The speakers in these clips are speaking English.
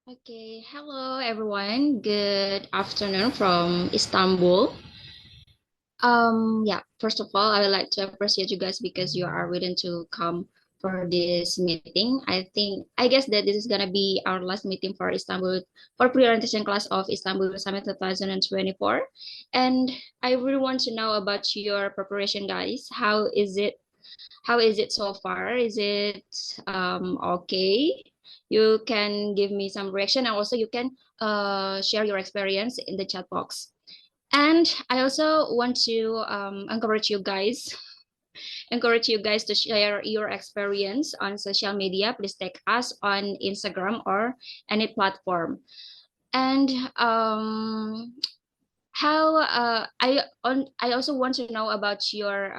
Okay, hello everyone. Good afternoon from Istanbul. Yeah, first of all, I would like to appreciate you guys because you are willing to come for this meeting. I guess that this is gonna be our last meeting for Istanbul for pre-orientation class of Istanbul Summit 2024. And I really want to know about your preparation, guys. How is it? How is it so far? Is it okay? You can give me some reaction, and also you can share your experience in the chat box. And I also want to encourage you guys to share your experience on social media. Please tag us on Instagram or any platform. And how I also want to know about your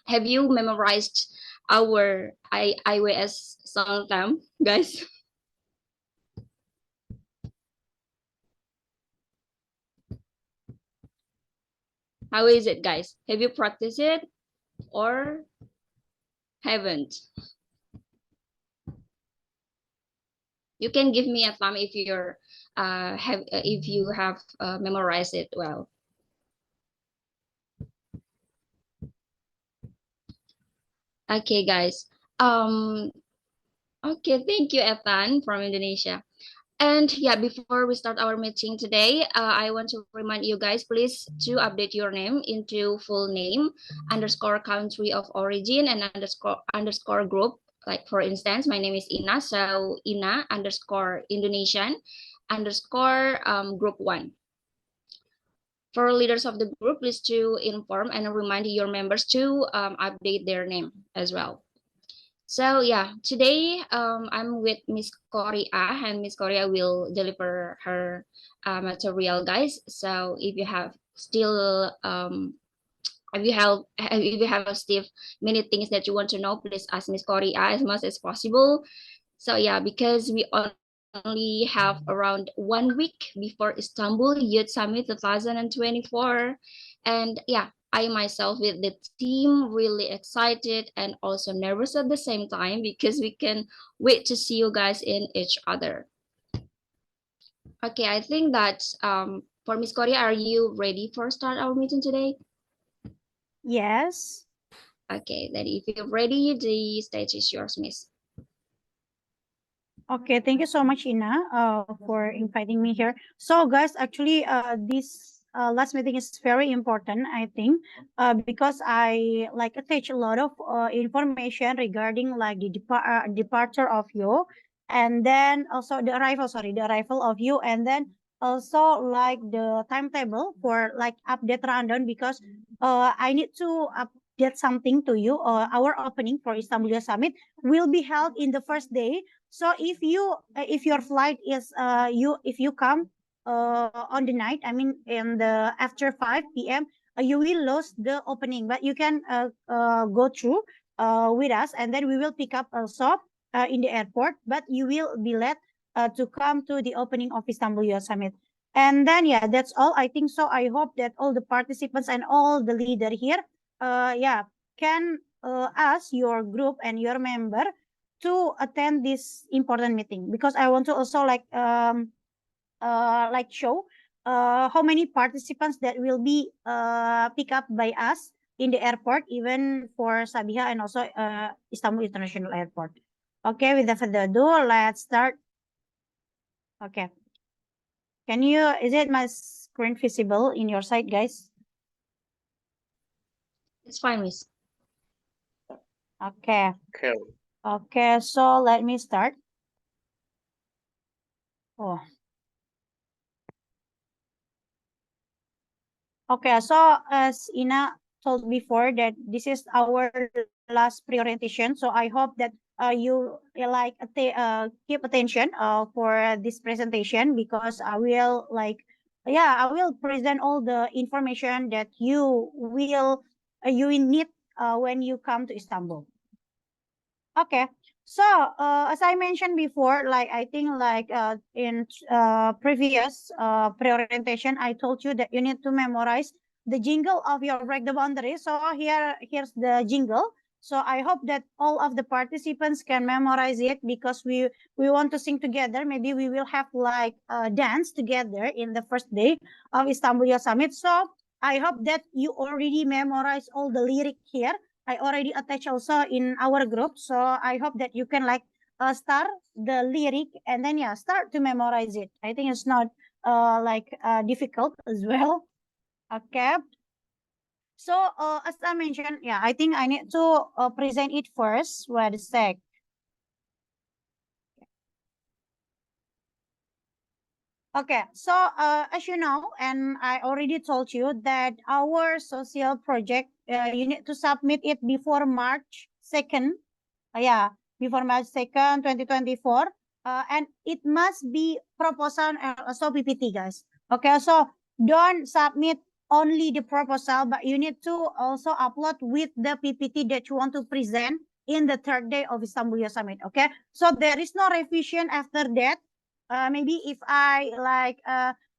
have you memorized our iOS song theme, guys? How is it, guys? Have you practiced it or haven't? You can give me a thumb if you're have if you have memorized it well. Okay, guys. Um. Okay, thank you, Ethan from Indonesia. And yeah, before we start our meeting today, I want to remind you guys, please to update your name into full name, underscore country of origin, and underscore group. Like for instance, my name is Ina, so Ina underscore Indonesian underscore group one. For leaders of the group, please to inform and remind your members to update their name as well. So yeah, today I'm with Miss Korea, and Miss Korea will deliver her material, guys. So if you have still if you have still many things that you want to know, please ask Miss Korea as much as possible. So yeah, because we only have around 1 week before Istanbul Youth Summit 2024. And yeah, I myself with the team really excited and also nervous at the same time because we can wait to see you guys in each other. Okay, I think that for Miss Korea, are you ready for start our meeting today? Yes. Okay, then if you're ready, the stage is yours, Miss. Okay, thank you so much, Ina, for inviting me here. So, guys, actually, this last meeting is very important, I think, because I like attach a lot of information regarding like the departure of you, and then also the arrival of you, and then also like the timetable for like update rundown because I need to update something to you. Our opening for Istanbul Youth Summit will be held in the first day, so if your flight is if you come on the night, I mean in the after 5 p.m., you will lose the opening, but you can go through with us, and then we will pick up also in the airport, but you will be late to come to the opening of Istanbul Youth Summit. And then yeah, that's all I think. So I hope that all the participants and all the leader here yeah can ask your group and your member to attend this important meeting, because I want to also like show how many participants that will be picked up by us in the airport, even for Sabiha and also Istanbul International Airport. Okay, without further ado, let's start. Okay. Is it my screen visible in your side, guys? It's fine, Miss. Okay. Okay. Okay, so let me start. Oh. Okay, so as Ina told before that this is our last pre-orientation, so I hope that you like keep attention for this presentation, because I will I will present all the information that you will need when you come to Istanbul. Okay. So, as I mentioned before, like I think like in previous pre-orientation, I told you that you need to memorize the jingle of your break the boundary. So here's the jingle. So I hope that all of the participants can memorize it, because we want to sing together. Maybe we will have like a dance together in the first day of Istanbul Youth Summit. So I hope that you already memorize all the lyric here. I already attached also in our group. So I hope that you can like start the lyric and then start to memorize it. I think it's not difficult as well. Okay. So as I mentioned, I think I need to present it first. Wait a sec. Okay, so as you know, and I already told you that our social project, you need to submit it before March 2nd. Before March 2nd, 2024. And it must be proposal and also PPT, guys. Okay, so don't submit only the proposal, but you need to also upload with the PPT that you want to present in the third day of Istanbul Youth Summit. Okay, so there is no revision after that. Maybe if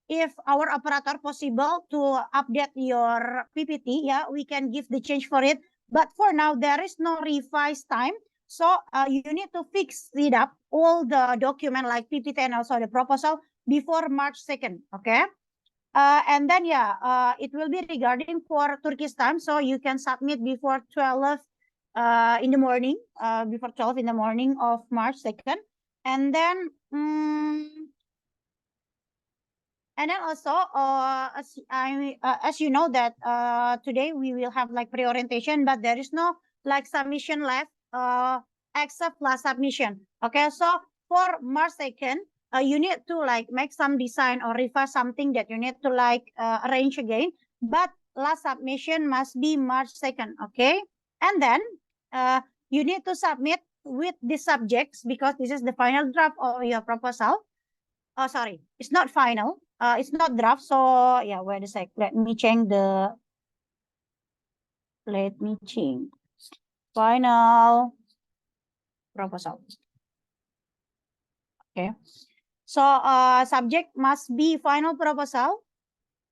if our operator possible to update your PPT, we can give the change for it. But for now, there is no revise time. So you need to fix it up, all the document like PPT and also the proposal before March 2nd, okay? And then, it will be regarding for Turkish time. So you can submit before 12 in the morning, before 12 in the morning of March 2nd. And then, also, as you know that today we will have like pre-orientation, but there is no like submission left, except last submission. Okay, so for March 2nd, you need to like make some design or revise something that you need to like arrange again. But last submission must be March 2nd. Okay, and then you need to submit with the subjects, because this is the final draft of your proposal. Oh, sorry, it's not final. It's not draft. So wait a sec. Let me change final proposal. Okay. So subject must be final proposal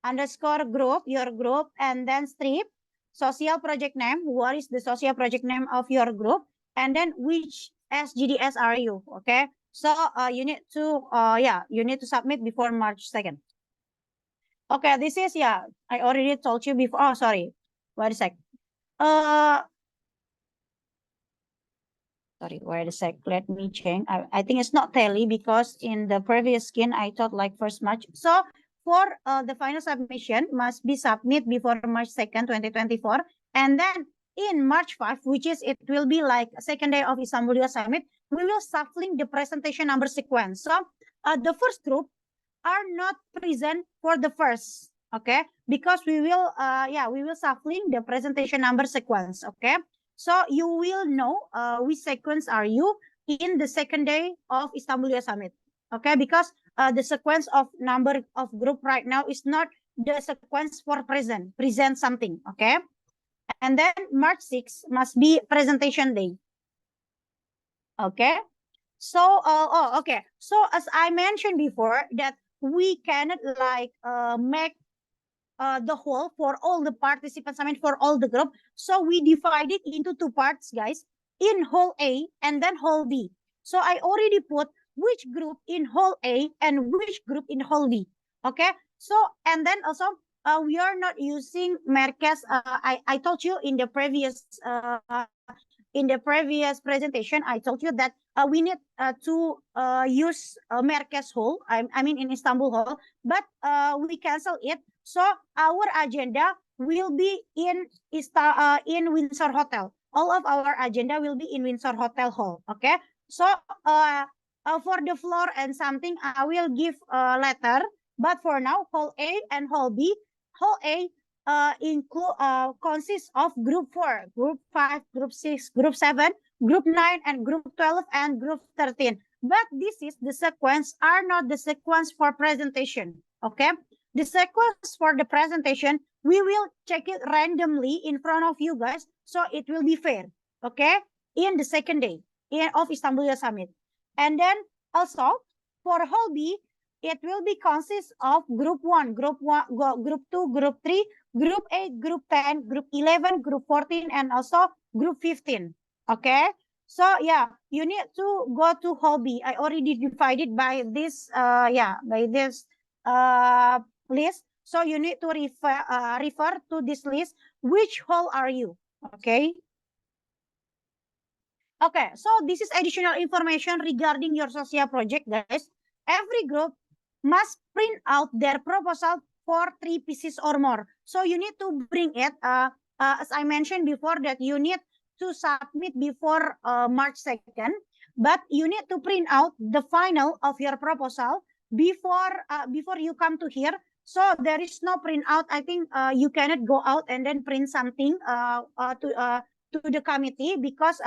underscore group, your group, and then strip social project name. What is the social project name of your group? And then which SGDS are you? Okay. So you need to submit before March 2nd. Okay, this is, I already told you before. Oh, sorry. Wait a sec. Sorry, wait a sec. Let me change. I think it's not tally, because in the previous skin, I thought like first March. So for the final submission must be submit before March 2nd, 2024. And then in March 5, which is, it will be like second day of Istanbul Youth Summit, we will shuffling the presentation number sequence. So the first group are not present for the first, okay? Because we will shuffling the presentation number sequence, okay? So you will know which sequence are you in the second day of Istanbul Youth Summit, okay? Because the sequence of number of group right now is not the sequence for present something, okay? And then March 6 must be presentation day, okay? So, okay. So as I mentioned before, that we cannot like make the whole for all the participants, I mean for all the group. So we divided into two parts, guys, in hall A and then hall B. So I already put which group in hall A and which group in hall B. Okay. So, and then also we are not using Merkez. I told you in the previous presentation, I told you that we need to use Merkez Hall. I mean in Istanbul Hall, but we cancel it. So our agenda will be in Windsor Hotel. All of our agenda will be in Windsor Hotel Hall. Okay. So for the floor and something, I will give later. But for now, Hall A and Hall B. Hall A consists of group 4, group 5, group 6, group 7, group 9, and group 12, and group 13. But this is the sequence, are not the sequence for presentation. Okay. The sequence for the presentation, we will check it randomly in front of you guys, so it will be fair. Okay. In the second day of Istanbul Youth Summit. And then also for Hall B, it will be consist of group 1, group 2, group 3, group 8, group 10, group 11, group 14, and also group 15. Okay. So yeah, you need to go to hobby. I already divided by this by this list. So you need to refer to this list. Which hall are you? Okay. Okay, so this is additional information regarding your social project, guys. Every group must print out their proposal for 3 pieces or more. So you need to bring it, as I mentioned before, that you need to submit before March 2nd, but you need to print out the final of your proposal before you come to here. So there is no print out. I think you cannot go out and then print something to the committee, because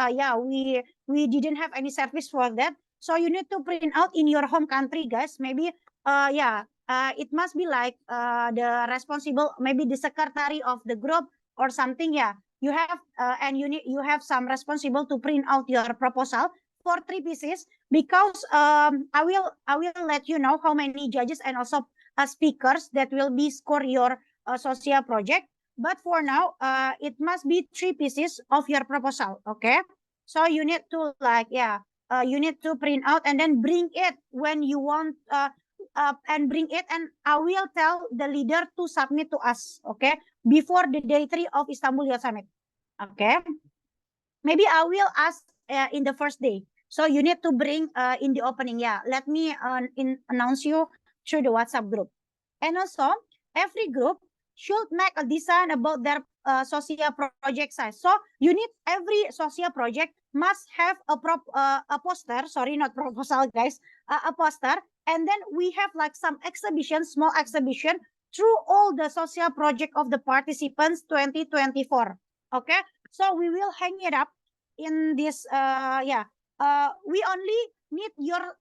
we didn't have any service for that. So you need to print out in your home country, guys. Maybe it must be like the responsible, maybe the secretary of the group or something. Yeah, you have and you have some responsible to print out your proposal for 3 pieces, because I will let you know how many judges and also speakers that will be score your social project. But for now, it must be 3 pieces of your proposal. Okay. So you need to you need to print out and then bring it when you want, and bring it. And I will tell the leader to submit to us. Okay. Before the day 3 of Istanbul Youth Summit. Okay. Maybe I will ask in the first day. So you need to bring in the opening. Yeah. Let me announce you through the WhatsApp group. And also, every group should make a design about their social project size. So you need, every social project must have a poster. Sorry, not proposal, guys. A poster, and then we have like some exhibition, small exhibition through all the social project of the participants 2024. Okay, so we will hang it up in this. We only need your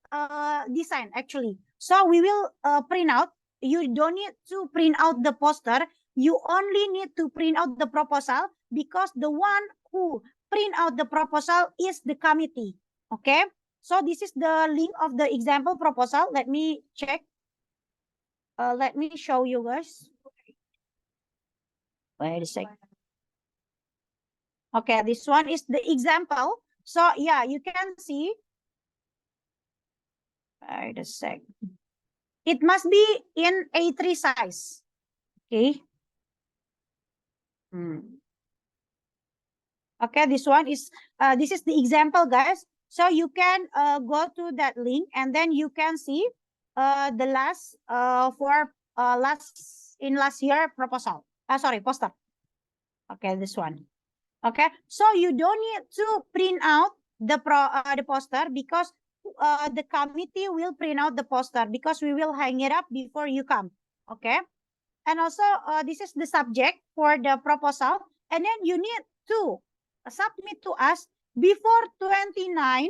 design actually. So we will print out. You don't need to print out the poster. You only need to print out the proposal, because the one who print out the proposal is the committee. Okay. So this is the link of the example proposal. Let me check. Let me show you guys. Wait a sec. Okay, this one is the example. So yeah, you can see. Wait a sec. It must be in A3 size. Okay. Okay, this one is this is the example, guys. So you can go to that link, and then you can see the last last year proposal. Sorry, poster. Okay, this one. Okay, so you don't need to print out the poster, because the committee will print out the poster, because we will hang it up before you come. Okay, and also this is the subject for the proposal, and then you need to submit to us before 28.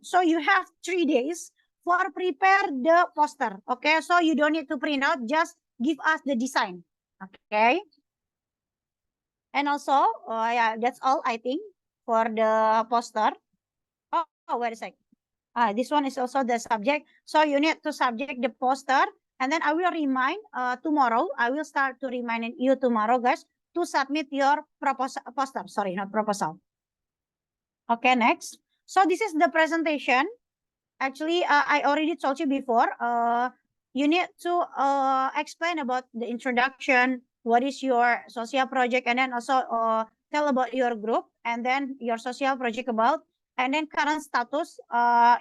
So you have 3 days for prepare the poster. Okay, so you don't need to print out, just give us the design. Okay. And also, that's all I think for the poster. Oh, wait a sec. This one is also the subject. So you need to subject the poster, and then I will remind tomorrow. I will start to remind you tomorrow, guys, to submit your proposal poster. Sorry, not proposal. Okay, next. So this is the presentation. Actually, I already told you before. You need to explain about the introduction, what is your social project, and then also tell about your group, and then your social project about, and then current status,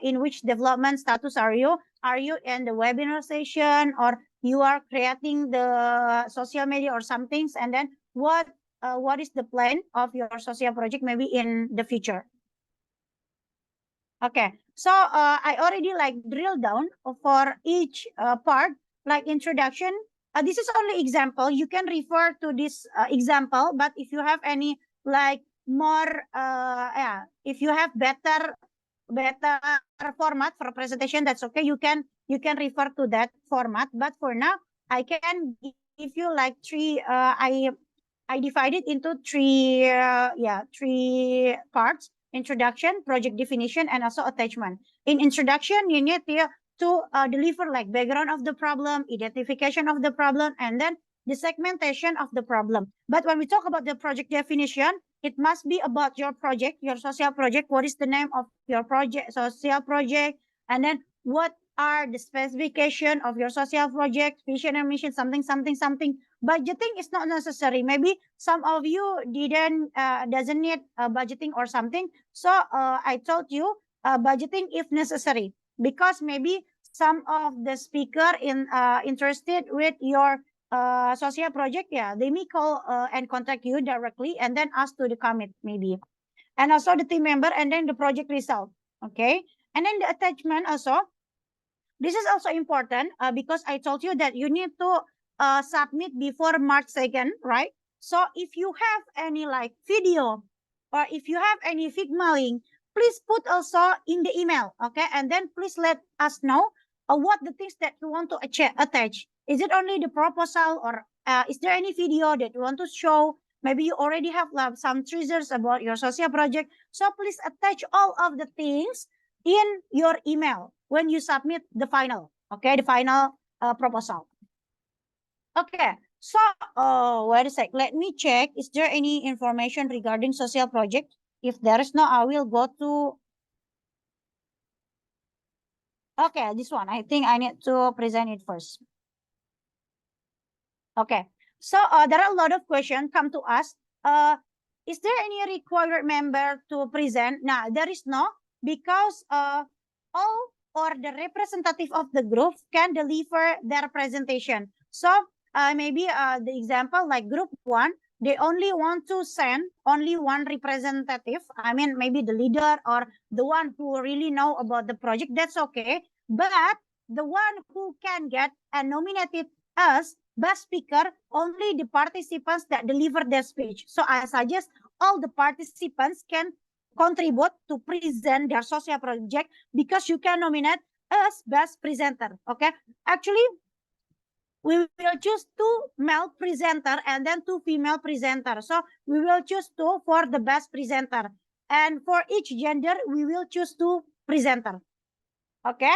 in which development status are you? Are you in the webinar session, or you are creating the social media or some things? And then what is the plan of your social project maybe in the future? Okay, so I already like drill down for each part, like introduction. This is only example. You can refer to this example, but if you have any like more, if you have better format for presentation, that's okay. You can refer to that format. But for now, I can give you like 3. I divided into 3 3 parts: introduction, project definition, and also attachment. In introduction, you need to deliver like background of the problem, identification of the problem, and then the segmentation of the problem. But when we talk about the project definition, it must be about your project, your social project. What is the name of your project, social project? And then what are the specification of your social project, vision and mission, something, something, something. Budgeting is not necessary. Maybe some of you doesn't need budgeting or something. So I told you budgeting if necessary, because maybe some of the speaker interested with your social project, yeah, they may call and contact you directly and then ask to the commit maybe. And also the team member and then the project result. Okay. And then the attachment also. This is also important because I told you that you need to submit before March 2nd, right? So if you have any like video or if you have any Figma link, please put also in the email, okay? And then please let us know what the things that you want to attach. Is it only the proposal or is there any video that you want to show? Maybe you already have some treasures about your social project. So please attach all of the things in your email when you submit the final, okay, the final proposal. Okay, so wait a sec, let me check, is there any information regarding social project? If there is no, I will go to, okay, this one, I think I need to present it first. Okay, so there are a lot of questions come to us. Is there any required member to present? Now, there is no, because all or the representative of the group can deliver their presentation. So maybe the example like group 1, they only want to send only one representative. I mean, maybe the leader or the one who really know about the project, that's okay. But the one who can get nominated as best speaker, only the participants that deliver their speech. So I suggest all the participants can contribute to present their social project because you can nominate as best presenter. Okay, actually we will choose 2 male presenter and then 2 female presenter. So we will choose 2 for the best presenter, and for each gender we will choose 2 presenter. Okay,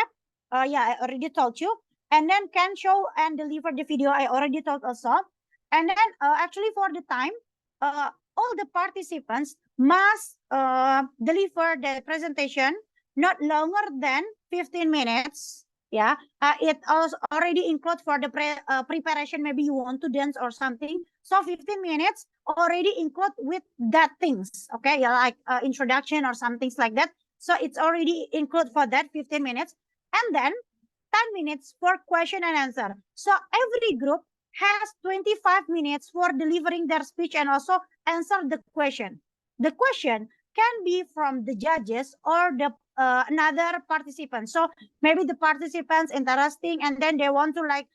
yeah, I already told you. And then can show and deliver the video, I already told also. And then actually for the time, all the participants must deliver the presentation not longer than 15 minutes. Yeah, it also already include for the preparation. Maybe you want to dance or something. So 15 minutes already include with that things. Okay, yeah, like introduction or some things like that. So it's already include for that 15 minutes. And then 10 minutes for question and answer. So every group has 25 minutes for delivering their speech and also answer the question. The question can be from the judges or the another participant. So maybe the participants interesting and then they want to like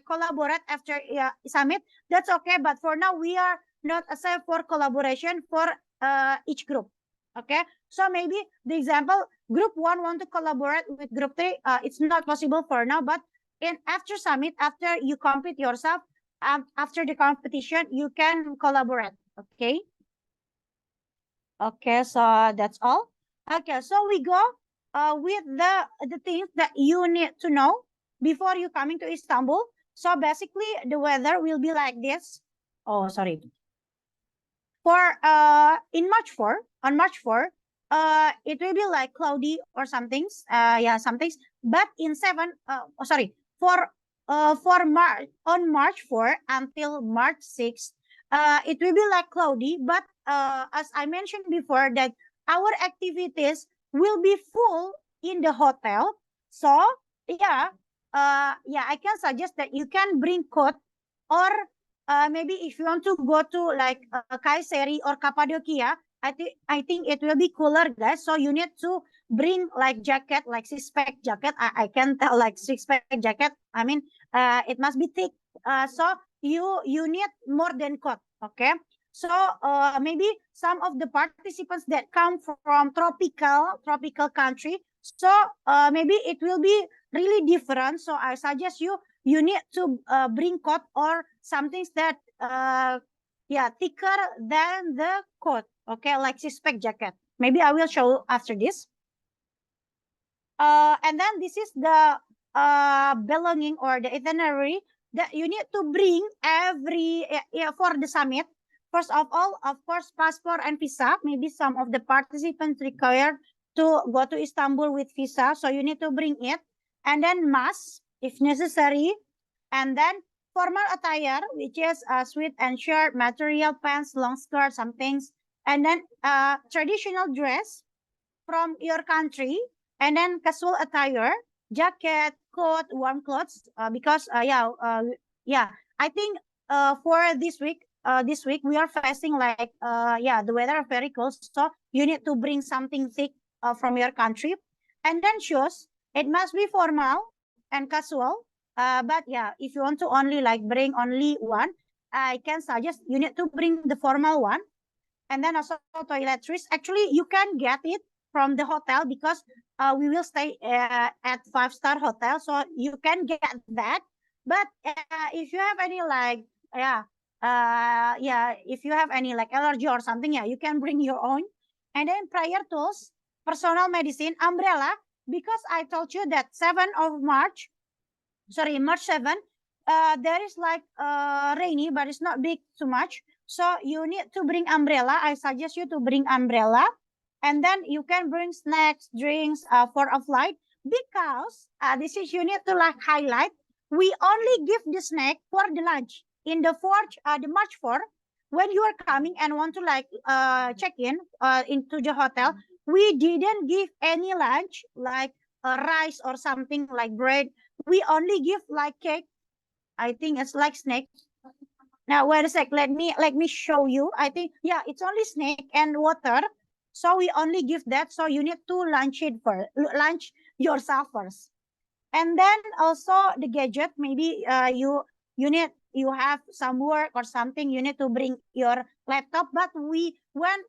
collaborate after summit. That's okay. But for now, we are not assigned for collaboration for each group. Okay, so maybe the example group 1 want to collaborate with group 3. It's not possible for now, but in after summit, after you compete yourself, after the competition, you can collaborate. Okay. Okay, so that's all. Okay, so we go with the things that you need to know before you coming to Istanbul. So basically, the weather will be like this. Oh, sorry. For in March 4, on March 4, it will be like cloudy or somethings. Yeah, somethings. But in 7, for March on March 4 until March 6, it will be like cloudy. But as I mentioned before, that our activities will be full in the hotel. So yeah, I can suggest that you can bring coat, or maybe if you want to go to like Kayseri or Cappadocia, I think it will be cooler, guys. So you need to bring like jacket, like 6-pack jacket. I can tell like 6-pack jacket. I mean, it must be thick. So you need more than coat. Okay. So maybe some of the participants that come from tropical country. So maybe it will be really different. So I suggest you need to bring coat or something that thicker than the coat. Okay, like 6-pack jacket. Maybe I will show after this. And then this is the belonging or the itinerary that you need to bring every for the summit. First of all, of course, passport and visa. Maybe some of the participants required to go to Istanbul with visa, so you need to bring it. And then mask, if necessary. And then formal attire, which is a suit and shirt, material pants, long skirt, some things. And then traditional dress from your country. And then casual attire, jacket, coat, warm clothes. Because I think for this week we are facing like the weather very cold, so you need to bring something thick from your country. And then shoes, it must be formal and casual. But yeah, if you want to only like bring only one, I can suggest you need to bring the formal one. And then also toiletries, actually you can get it from the hotel, because we will stay at 5-star hotel, so you can get that. But if you have any like if you have any like allergy or something, you can bring your own. And then prayer tools, personal medicine, umbrella, because I told you that 7th of March, sorry, March 7th, there is like rainy, but it's not big too much. So you need to bring umbrella. I suggest you to bring umbrella. And then you can bring snacks, drinks for a flight, because this is you need to like highlight. We only give the snack for the lunch in the March 4th, when you are coming and want to like check in into the hotel. We didn't give any lunch like rice or something like bread. We only give like cake. I think it's like snack. Now wait a sec. Let me show you. I think it's only snack and water. So we only give that. So you need to lunch it first. Lunch yourself first. And then also the gadget. Maybe you have some work or something. You need to bring your laptop. But when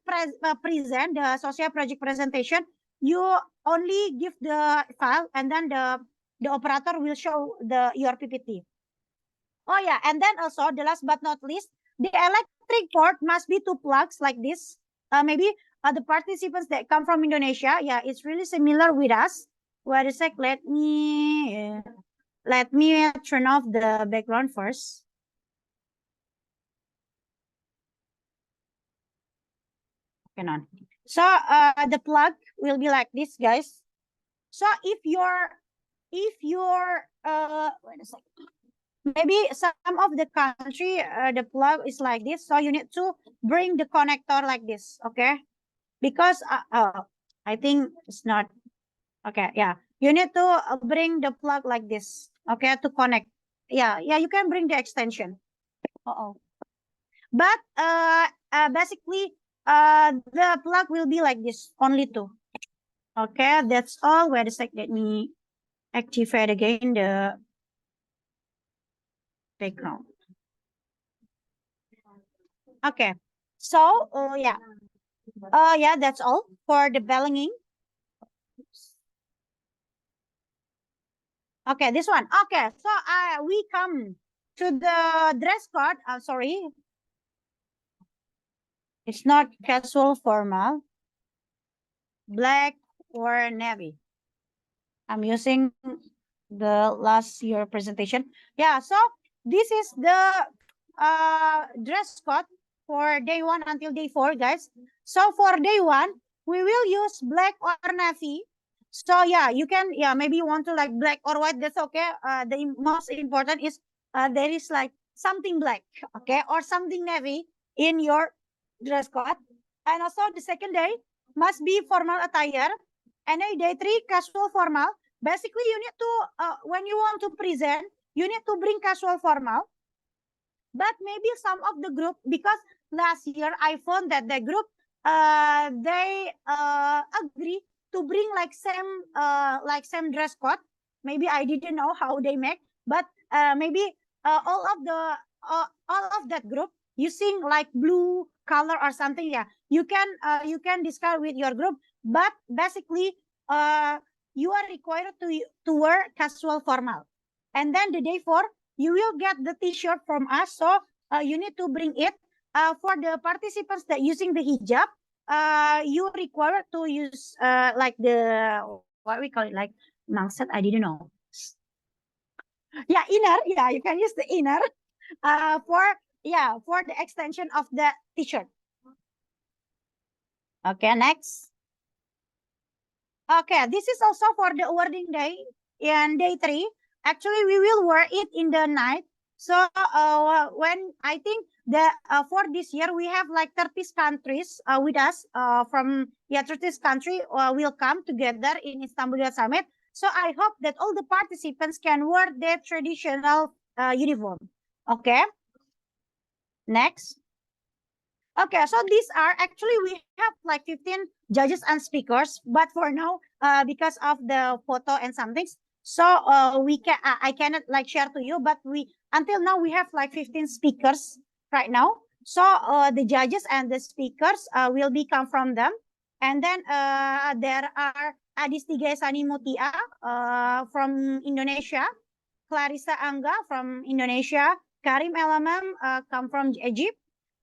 present the social project presentation, you only give the file, and then the operator will show your PPT. Oh yeah, and then also the last but not least, the electric port must be 2 plugs like this. Maybe the participants that come from Indonesia, it's really similar with us. Wait a sec, let me turn off the background first. On. So the plug will be like this, guys. So if you're wait a second. Maybe some of the country, the plug is like this. So you need to bring the connector like this, okay? Because I think it's not, okay, you need to bring the plug like this, okay, to connect. You can bring the extension. But basically, the plug will be like this, only 2. Okay, that's all. Wait a sec, let me activate again the background. Okay, so that's all for the belonging. Okay, this one. Okay, so we come to the dress code. Sorry, it's not casual, formal, black or navy. I'm using the last year presentation. So this is the dress code for day 1 until day 4, guys. So for day 1, we will use black or navy. So you can maybe you want to like black or white, that's okay. The most important is there is like something black, okay, or something navy in your dress code. And also the second day must be formal attire. And then day 3, casual formal. Basically, you need to when you want to present, you need to bring casual formal. But maybe some of the group, because last year I found that the group they agree to bring like same dress code. Maybe I didn't know how they make, but maybe all of that group using like blue color or something. You can discuss with your group, but basically you are required to wear casual formal. And then the day 4, you will get the t-shirt from us. So you need to bring it. For the participants that using the hijab, you require to use like the, what we call it, like mangset, I didn't know. Inner. You can use the inner. For yeah, for the extension of the t-shirt. Okay, next. Okay, this is also for the awarding day in day 3. Actually, we will wear it in the night. So when I think that for this year we have like 30 countries with us from 30 country will come together in Istanbul Youth Summit. So I hope that all the participants can wear their traditional uniform. Okay. Next. Okay, so these are actually we have like 15 judges and speakers, but for now, because of the photo and some things, so I cannot like share to you, but we until now we have like 15 speakers right now. So the judges and the speakers will be come from them, and then there are Adistiga Sani Mutia from Indonesia, Clarissa Angga from Indonesia, Karim Elamam come from Egypt.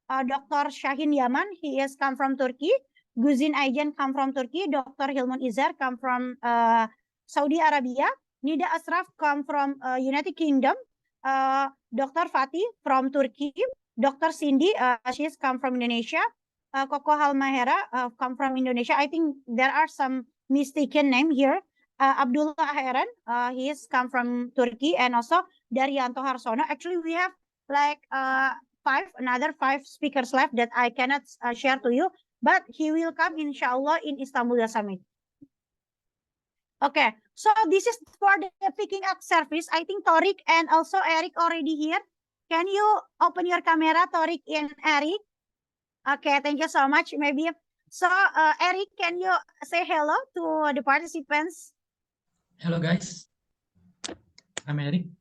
Dr. Shahin Yaman, he is come from Turkey. Guzin Aijan come from Turkey. Dr. Hilman Izar come from Saudi Arabia. Nida Asraf come from United Kingdom. Dr. Fatih from Turkey. Dr. Cindy, she's come from Indonesia. Koko Halmahera come from Indonesia. I think there are some mistaken name here. Abdullah Heran, he is come from Turkey, and also Daryanto Harsono. Actually, we have like another 5 speakers left that I cannot share to you, but he will come inshallah in Istanbul Summit. Okay, so this is for the picking up service. I think Torik and also Eric already here. Can you open your camera, Torik and Eric? Okay, thank you so much. Maybe so, Eric, can you say hello to the participants? Hello, guys. I'm Eric.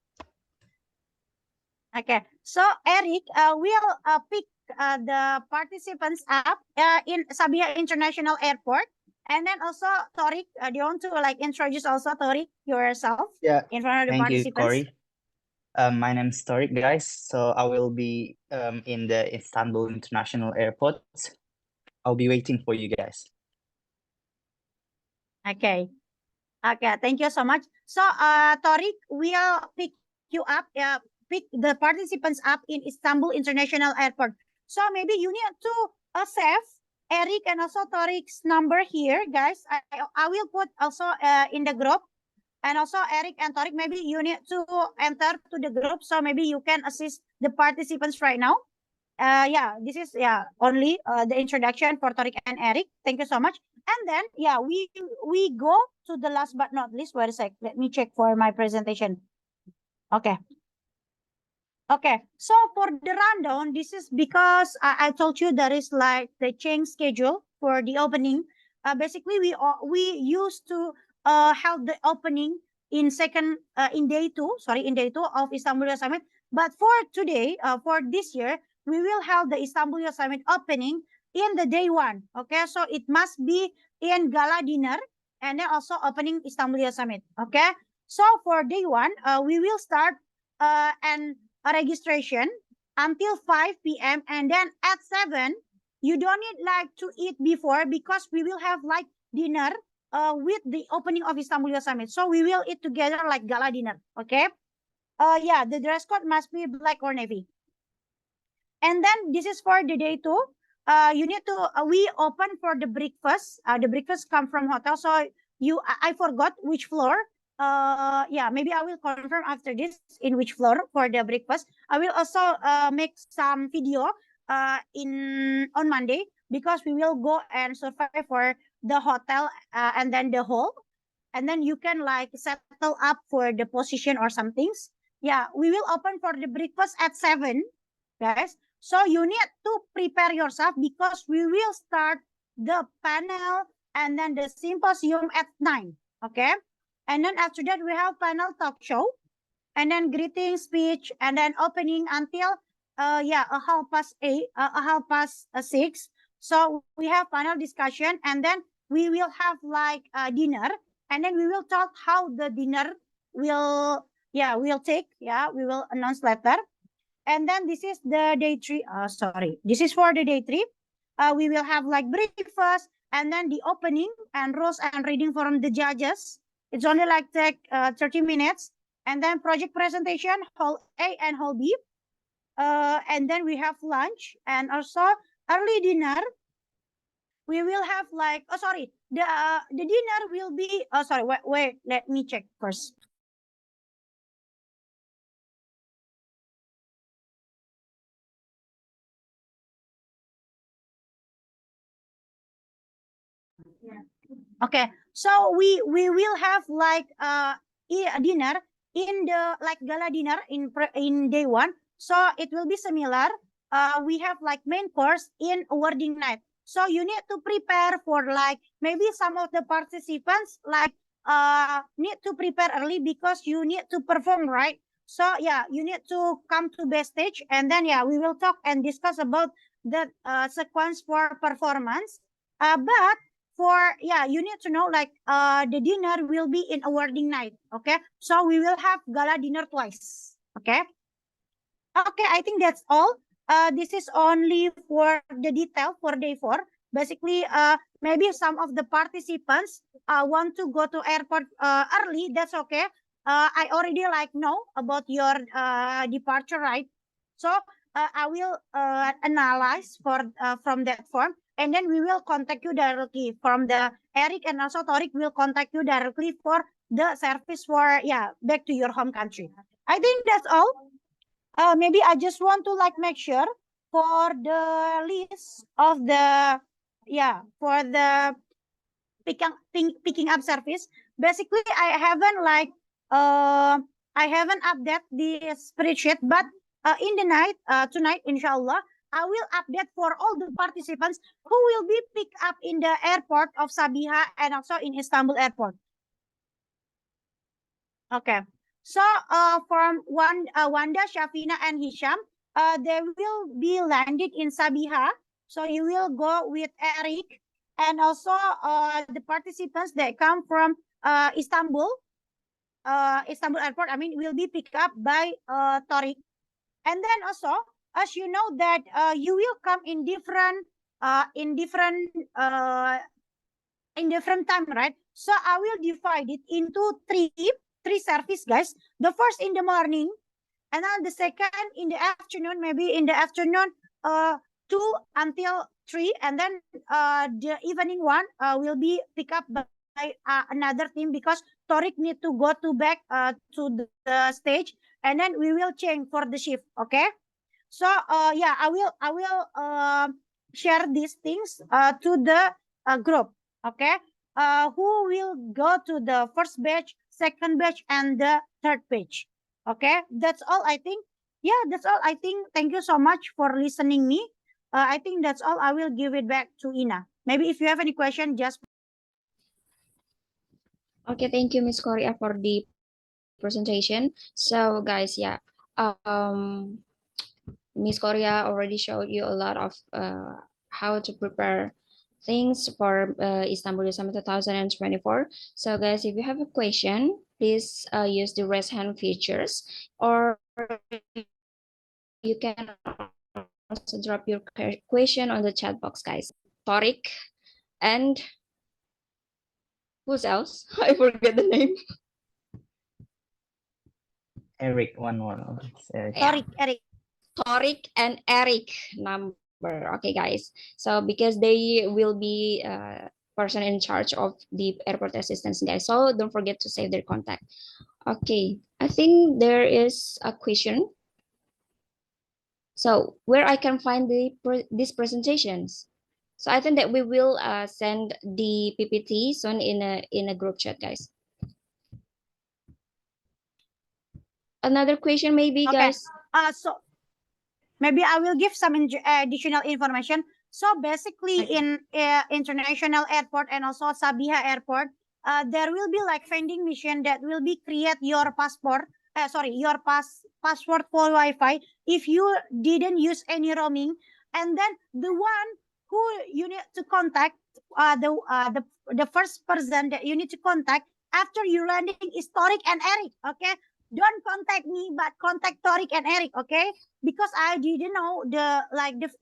Okay, so Eric will pick the participants up in Sabia International Airport. And then also, Torik, do you want to like introduce also, Torik, yourself? Yeah, in front of the thank you, participants? Corey. My name is Tariq, guys. So I will be in the Istanbul International Airport. I'll be waiting for you guys. Okay. Okay, thank you so much. So, Torik will pick you up, pick the participants up in Istanbul International Airport. So maybe you need to save Eric and also Torik's number here, guys. I will put also in the group. And also Eric and Torik, maybe you need to enter to the group. So maybe you can assist the participants right now. Yeah, this is only the introduction for Torik and Eric. Thank you so much. And then we go to the last but not least. Wait a sec. Let me check for my presentation. Okay. Okay. So for the rundown, this is because I told you there is like the change schedule for the opening. Basically, we used to have the opening in day 2. Sorry, in day 2 of Istanbul Summit. But for today, for this year, we will have the Istanbul Summit opening in the day 1. Okay, so it must be in gala dinner and then also opening Istanbul Summit. Okay, so for day 1, we will start and a registration until 5 p.m. and then at 7, you don't need like to eat before because we will have like dinner with the opening of Istanbul Summit. So we will eat together like gala dinner. Okay. Yeah, the dress code must be black or navy. And then this is for the day 2. You need to we open for the breakfast. The breakfast come from hotel. So I forgot which floor. Yeah, maybe I will confirm after this in which floor for the breakfast. I will also make some video on Monday because we will go and survey for the hotel and then the hall, and then you can like settle up for the position or some things. Yeah, we will open for the breakfast at 7, guys. So you need to prepare yourself because we will start the panel and then the symposium at 9. Okay. And then after that, we have panel talk show and then greeting speech and then opening until a 6. So we have panel discussion and then we will have like a dinner and then we will talk how the dinner will take. Yeah, we will announce later. And then this is the day 3. Sorry, this is for the day 3. We will have like breakfast and then the opening and rules and reading from the judges. It's only like take 30 minutes. And then project presentation, hall A and hall B. And then we have lunch and also early dinner. We will have like, oh sorry, the dinner will be, oh sorry, wait, let me check first. Okay, so we will have like dinner in the like gala dinner in day one. So it will be similar. We have like main course in awarding night. So you need to prepare for like maybe some of the participants like need to prepare early because you need to perform, right? So yeah, you need to come to backstage and then yeah, we will talk and discuss about the sequence for performance. But for yeah, you need to know like the dinner will be in awarding night. Okay, so we will have gala dinner twice. Okay, I think that's all. This is only for the detail for day 4. Basically, maybe some of the participants want to go to airport early. That's okay. I already like know about your departure, right? So I will analyze for from that form, and then we will contact you directly from the Eric, and also Torik will contact you directly for the service for yeah back to your home country. I think that's all. Maybe I just want to like make sure for the list of the yeah for the picking up service. Basically, I haven't like I haven't update the spreadsheet, but in the night tonight, inshallah, I will update for all the participants who will be picked up in the airport of Sabiha and also in Istanbul airport. Okay. So from Wanda, Shafina, and Hisham, they will be landed in Sabiha. So you will go with Eric, and also the participants that come from Istanbul, Istanbul airport. I mean, will be picked up by Torik. And then also, as you know that you will come in different in different time, right? So I will divide it into three service, guys. The first in the morning, and then the second in the afternoon, maybe in the afternoon 2 until 3, and then the evening one will be picked up by another team because Torik need to go to back to the stage, and then we will change for the shift. Okay, so yeah, I will share these things to the group. Okay, who will go to the first batch, second batch, and the third batch. Okay, that's all I think. Yeah, that's all I think. Thank you so much for listening me. I think that's all. I will give it back to Ina. Maybe if you have any question, just Okay, thank you, Miss Korea, for the presentation. So, guys, yeah, Miss Korea already showed you a lot of how to prepare things for Istanbul Summer 2024. So, guys, if you have a question, please use the raise hand features, or you can also drop your question on the chat box, guys. Torik and who's else? I forget the name. Eric, one more. Eric. Yeah. Eric. Torik and Eric number. Okay, guys. So because they will be person in charge of the airport assistance, guys. So don't forget to save their contact. Okay, I think there is a question. So where I can find these presentations? So I think that we will send the PPT soon in a group chat, guys. Another question, maybe, Okay. guys. So maybe I will give some additional information. So basically, in international airport and also Sabiha airport, there will be like vending machine that will be create your passport. Your passport for Wi-Fi if you didn't use any roaming, and then the one who you need to contact, the first person that you need to contact after you landing is Torik and Eric. Okay, don't contact me, but contact Torik and Eric. Okay, because I didn't know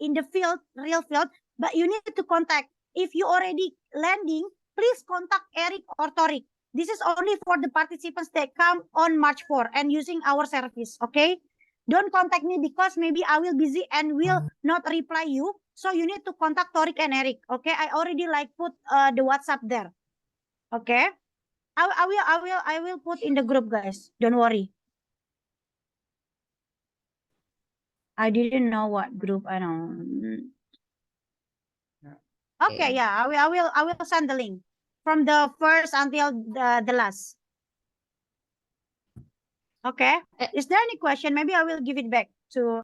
in the field, real field, but you need to contact. If you already landing, please contact Eric or Torik. This is only for the participants that come on March 4 and using our service. Okay. don't contact me because maybe I will busy and will not reply you. So you need to contact Torik and Eric. Okay, I already like put the WhatsApp there. Okay, I will put in the group, guys. Don't worry. I didn't know what group. I don't. Okay, yeah, I will send the link from the first until the last. Okay. Is there any question? Maybe I will give it back to.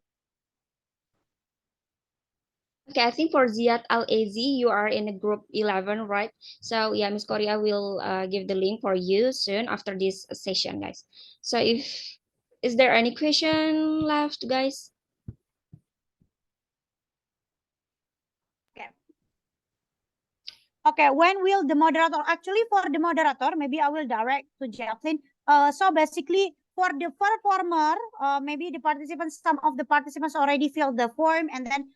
Okay, I think for Ziad Al-Azi, you are in a group 11, right? So yeah, Miss Korea will give the link for you soon after this session, guys. So is there any question left, guys? Okay, when will the moderator, actually for the moderator, maybe I will direct to Jacqueline. So basically for the performer, maybe the participants, some of the participants already filled the form, and then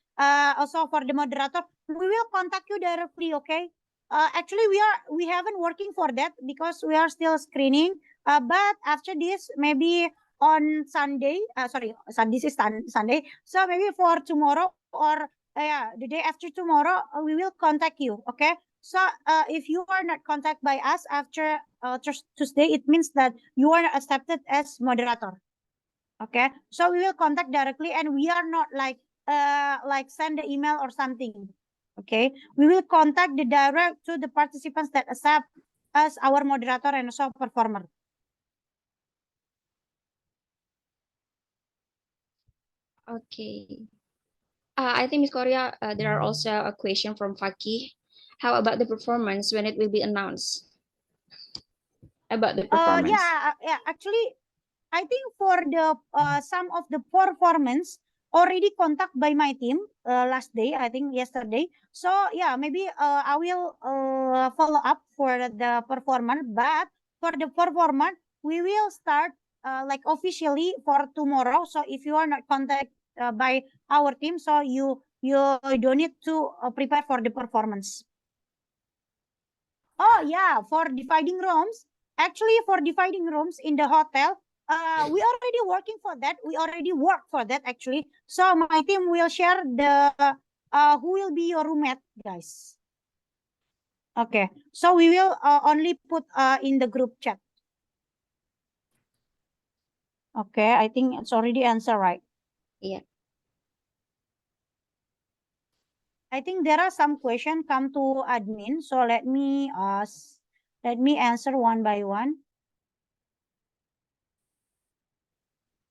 also for the moderator, we will contact you directly, okay? Actually we haven't working for that because we are still screening. But after this, maybe on Sunday, this is Sunday. So maybe for tomorrow or yeah, the day after tomorrow, we will contact you, okay? So if you are not contacted by us after Tuesday, it means that you are not accepted as moderator. Okay, so we will contact directly, and we are not like send the email or something. Okay, we will contact the direct to the participants that accept as our moderator and also performer. Okay. I think Miss Korea, there are also a question from Faki. How about the performance when it will be announced? About the performance. Yeah, actually, I think for the some of the performance already contact by my team last day, I think yesterday. So yeah, maybe I will follow up for the performance. But for the performance, we will start like officially for tomorrow. So if you are not contacted by our team, so you don't need to prepare for the performance. Oh yeah, for dividing rooms. Actually, for dividing rooms in the hotel, we already working for that. We already work for that actually. So my team will share the who will be your roommate, guys. Okay, so we will only put in the group chat. Okay, I think it's already answered, right? Yeah. I think there are some questions come to admin. So let me answer one by one.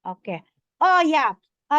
Okay. Oh yeah.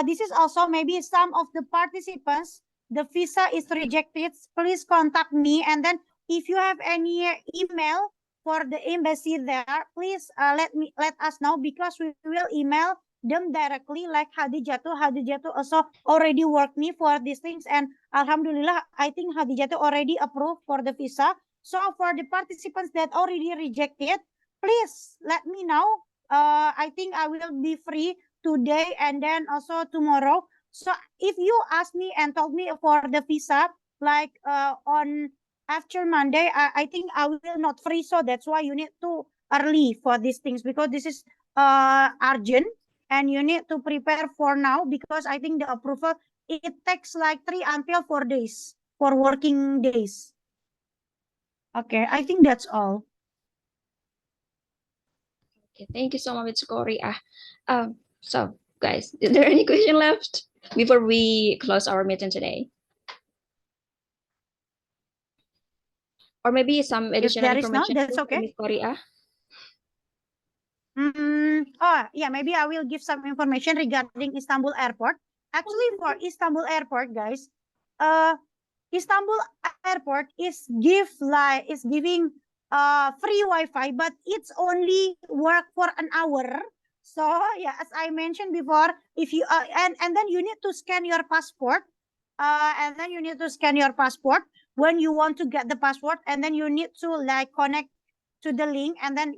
This is also maybe some of the participants, the visa is rejected. Please contact me. And then if you have any email for the embassy there, please let us know, because we will email them directly, like Hadijatu. Hadijatu also already worked me for these things, and Alhamdulillah, I think Hadijatu already approved for the visa. So for the participants that already rejected, please let me know. I think I will be free today and then also tomorrow. So if you ask me and told me for the visa, like on after Monday, I think I will not free. So that's why you need to early for these things, because this is urgent and you need to prepare for now, because I think the approval, it takes like 3 until 4 days for working days. Okay, I think that's all. Okay, thank you so much, Miss Korea. So guys, is there any question left before we close our meeting today? Or maybe some additional there is none, information that's from okay. Miss Korea? Oh, yeah, maybe I will give some information regarding Istanbul Airport. Actually, for Istanbul Airport, guys, Istanbul Airport is giving free Wi-Fi, but it's only work for an hour. So yeah, as I mentioned before, if you and then you need to scan your passport, and then you need to scan your passport when you want to get the passport, and then you need to like connect to the link, and then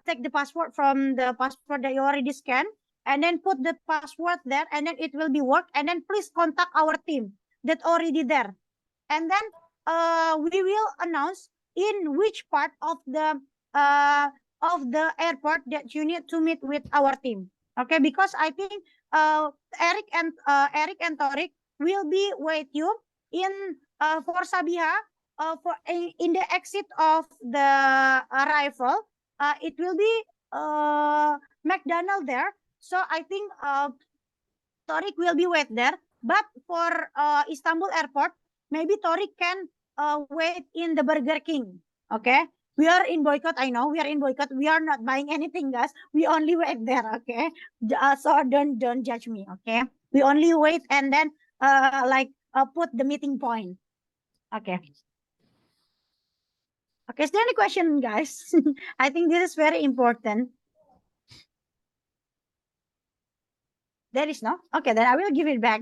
take the password from the passport that you already scanned, and then put the password there, and then it will be work. And then please contact our team that already there, and then we will announce in which part of the airport that you need to meet with our team. Okay, because I think Eric and Torik will be wait you in for Sabiha for in the exit of the arrival. It will be McDonald there. So I think Torik will be wait there. But for Istanbul Airport, maybe Torik can wait in the Burger King. Okay. We are in boycott. I know we are in boycott. We are not buying anything, guys. We only wait there. Okay. So don't judge me. Okay. We only wait and then put the meeting point. Okay. Okay. Is there any question, guys? I think this is very important. There is no. Okay, then I will give it back.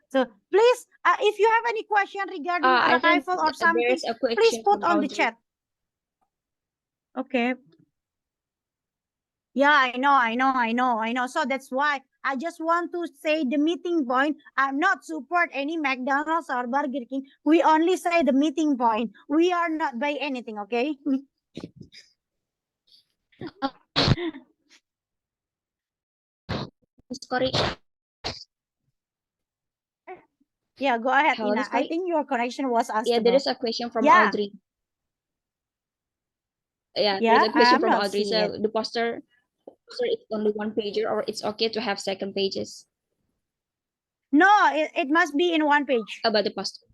So please, if you have any question regarding I think arrival or there something, is a please question put from on the Audrey. chat. Okay. Yeah, I know. So that's why I just want to say the meeting point. I'm not support any McDonald's or Burger King. We only say the meeting point. We are not buy anything, okay? Miss Cory. Yeah, go ahead, Hello, Ina. Miss I Cory. think your connection was asked Yeah, there about. is a question from Yeah. Audrey. Yeah, Yeah, there's a question I'm from not Audrey. seeing it. So the poster is only one pager, or it's okay to have second pages No, it must be in one page. about the poster.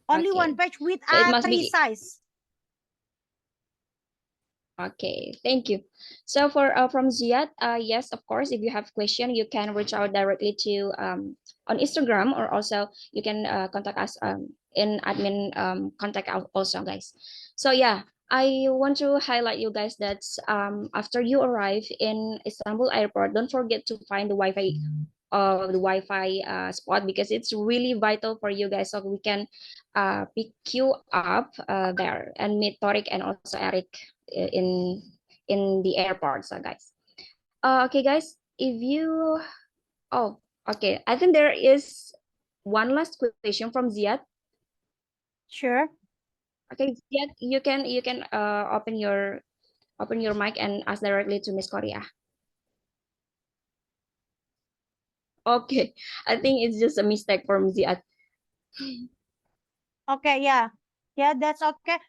Only Okay. one page with So it must A3 be size. okay. Thank you. So for from Ziad, yes, of course, if you have question, you can reach out directly to on Instagram, or also you can contact us in admin contact also, guys. So yeah, I want to highlight you guys that after you arrive in Istanbul airport, don't forget to find the Wi-Fi spot, because it's really vital for you guys, so we can pick you up there and meet Torik and also Eric in the airport. So guys, okay guys, if you oh okay, I think there is one last question from Ziad. Sure. Okay, Ziad, you can open your mic and ask directly to Miss Korea. Okay, I think it's just a mistake from Ziad. Okay, yeah. Yeah, that's okay.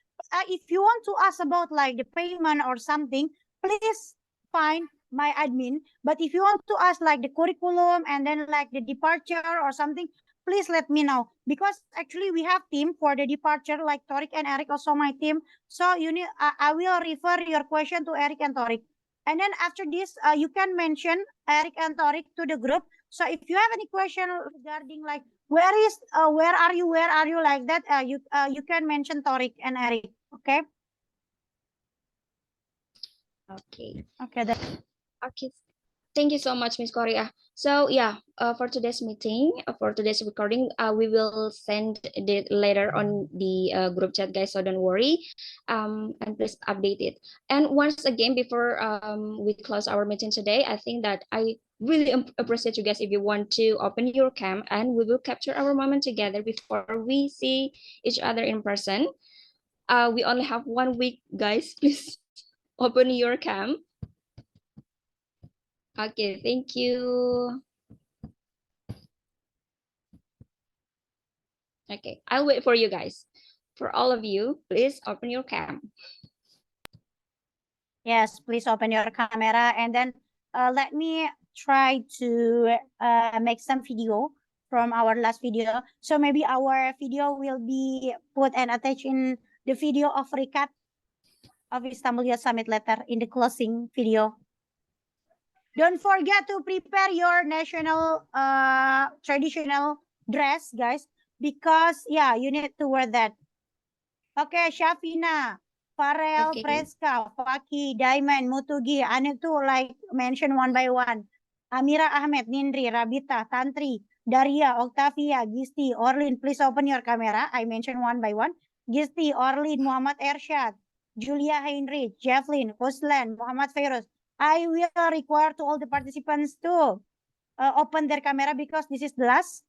If you want to ask about like the payment or something, please find my admin. But if you want to ask like the curriculum and then like the departure or something, please let me know. Because actually we have team for the departure, like Torik and Eric, also my team. So you need, I will refer your question to Eric and Torik. And then after this, you can mention Eric and Torik to the group. So if you have any question regarding like where are you like that, you can mention Torik and Eric. Okay. Okay then. Okay, thank you so much, Miss Korea. So yeah, for today's meeting, for today's recording, we will send it later on the group chat, guys. So don't worry, and please update it. And once again, before we close our meeting today, I think that I really appreciate you guys if you want to open your cam, and we will capture our moment together before we see each other in person. We only have 1 week, guys. Please open your cam. Okay, thank you. Okay, I'll wait for you guys. For all of you, please open your cam. Yes, please open your camera and then let me try to make some video from our last video. So maybe our video will be put and attached in the video of recap of Istanbul Youth Summit letter in the closing video. Don't forget to prepare your national traditional dress, guys, because yeah, you need to wear that. Okay, Shafina, Farel, Okay. Preska, Faki, Diamond, Mutugi. I need to like mention one by one. Amira Ahmed, Nindri, Rabita, Tantri, Daria, Octavia, Gisti, Orlin. Please open your camera. I mention one by one. Gisti, Orlin, Muhammad Ershad, Julia Heinrich, Jefflin, Kuslan, Muhammad Feroz. I will require to all the participants to open their camera because this is the last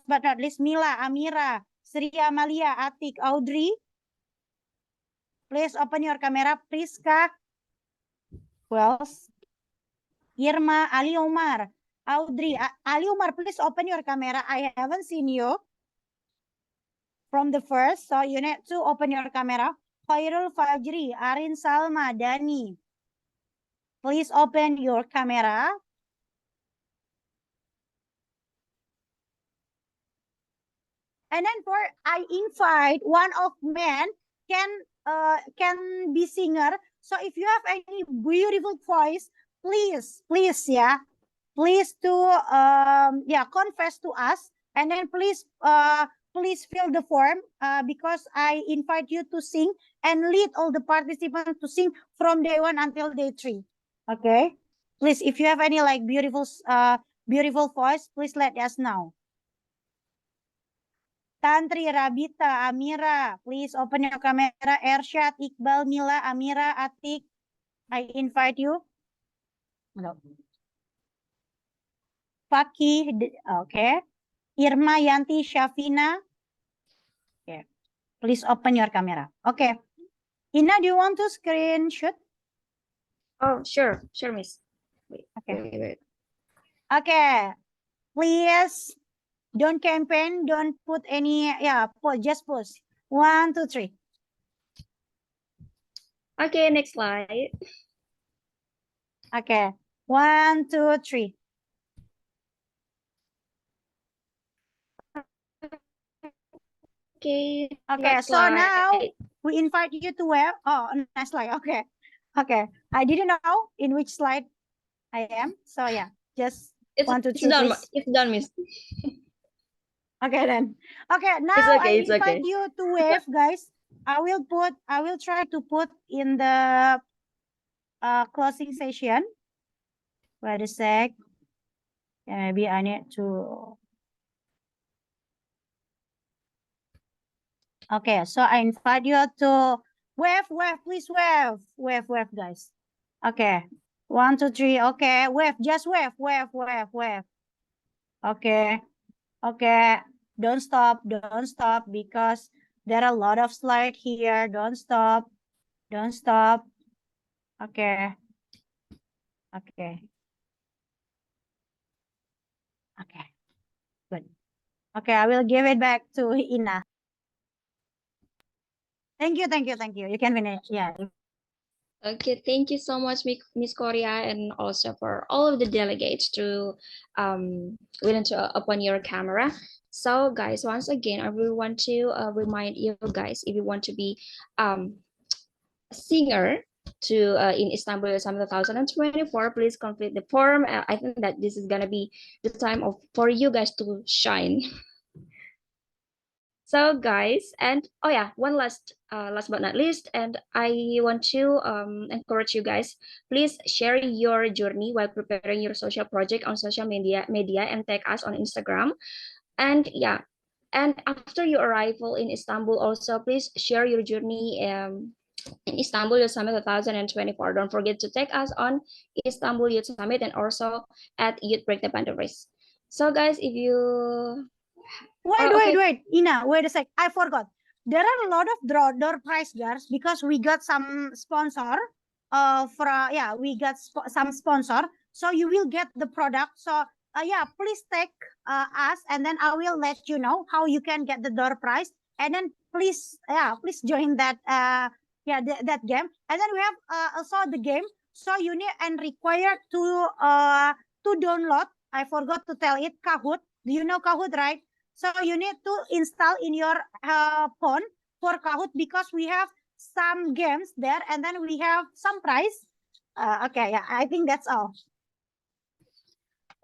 but not least, Mila, Amira, Sri Amalia, Atik, Audrey. Please open your camera, Priska. Who else? Irma, Ali Omar, Audrey. Ali Omar, please open your camera. I haven't seen you from the first, so you need to open your camera. Khairul Fajri, Arin Salma, Dani. Please open your camera. And then I invite one of men can be singer. So if you have any beautiful voice, please to confess to us, and then please fill the form because I invite you to sing and lead all the participants to sing from day 1 until day 3. Okay, please, if you have any like beautiful voice, please let us know. Tantri, Rabita, Amira, please open your camera. Ershad, Iqbal, Mila, Amira, Atik, I invite you. Hello. Fakih, okay. Irma, Yanti, Shafina. Okay. Please open your camera. Okay. Ina, do you want to screenshot? Oh, sure, Miss. Okay. Wait. Okay. Please don't campaign. Don't put any. Just post. 1, 2, 3. Okay, next slide. Okay. 1, 2, 3. Okay. Okay, so now we invite you to web. Oh, next slide. Okay. Okay. I didn't know in which slide I am. So yeah, just It's 1, 2, 3, done. please. It's done, Miss. Okay then. Okay, now okay, I invite you to wave, guys. I will try to put in the closing session. Wait a sec. Yeah, maybe I need to. Okay, so I invite you to wave, please wave, guys. Okay, 1, 2, 3. Okay, wave, just wave. Okay, okay, don't stop because there are a lot of slides here. Don't stop. Okay, okay, good. Okay, I will give it back to Ina. Thank you. You can finish. Yeah. Okay, thank you so much, Miss Korea, and also for all of the delegates to willing to open your camera. So, guys, once again, I really want to remind you guys, if you want to be a singer to in Istanbul Summit 2024, please complete the form. I think that this is gonna be the time for you guys to shine. So guys, and oh yeah, one last but not least, and I want to encourage you guys, please share your journey while preparing your social project on social media and tag us on Instagram. And yeah, and after your arrival in Istanbul, also please share your journey in Istanbul Youth Summit 2024. Don't forget to tag us on Istanbul Youth Summit and also at Youth Break the Boundaries. So guys, if you Wait, Ina, wait a sec. I forgot. There are a lot of door prize, guys, because we got some sponsor. We got some sponsor. So you will get the product. So please tag us, and then I will let you know how you can get the door prize. And then please join that that game. And then we have also the game. So you need and required to download. I forgot to tell it, Kahoot. Do you know Kahoot, right? So you need to install in your phone for Kahoot because we have some games there, and then we have some prize. Okay, yeah, I think that's all.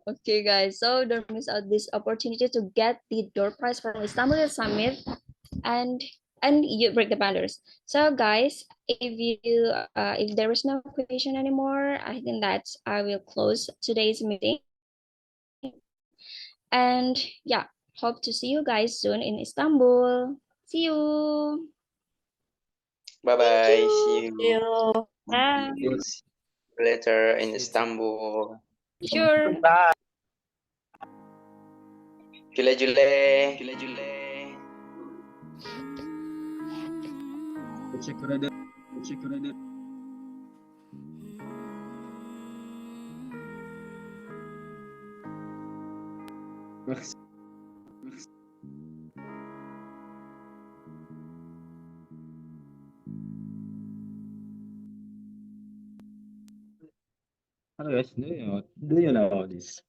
Okay, guys, so don't miss out this opportunity to get the door prize from Istanbul Summit and you break the boundaries. So guys, if there is no question anymore, I think that I will close today's meeting. And yeah, hope to see you guys soon in Istanbul. See you. Bye-bye. See you. Bye. See you later in Istanbul. Sure. Jule jule. Teşekkür ederim. Hello guys, do you know this?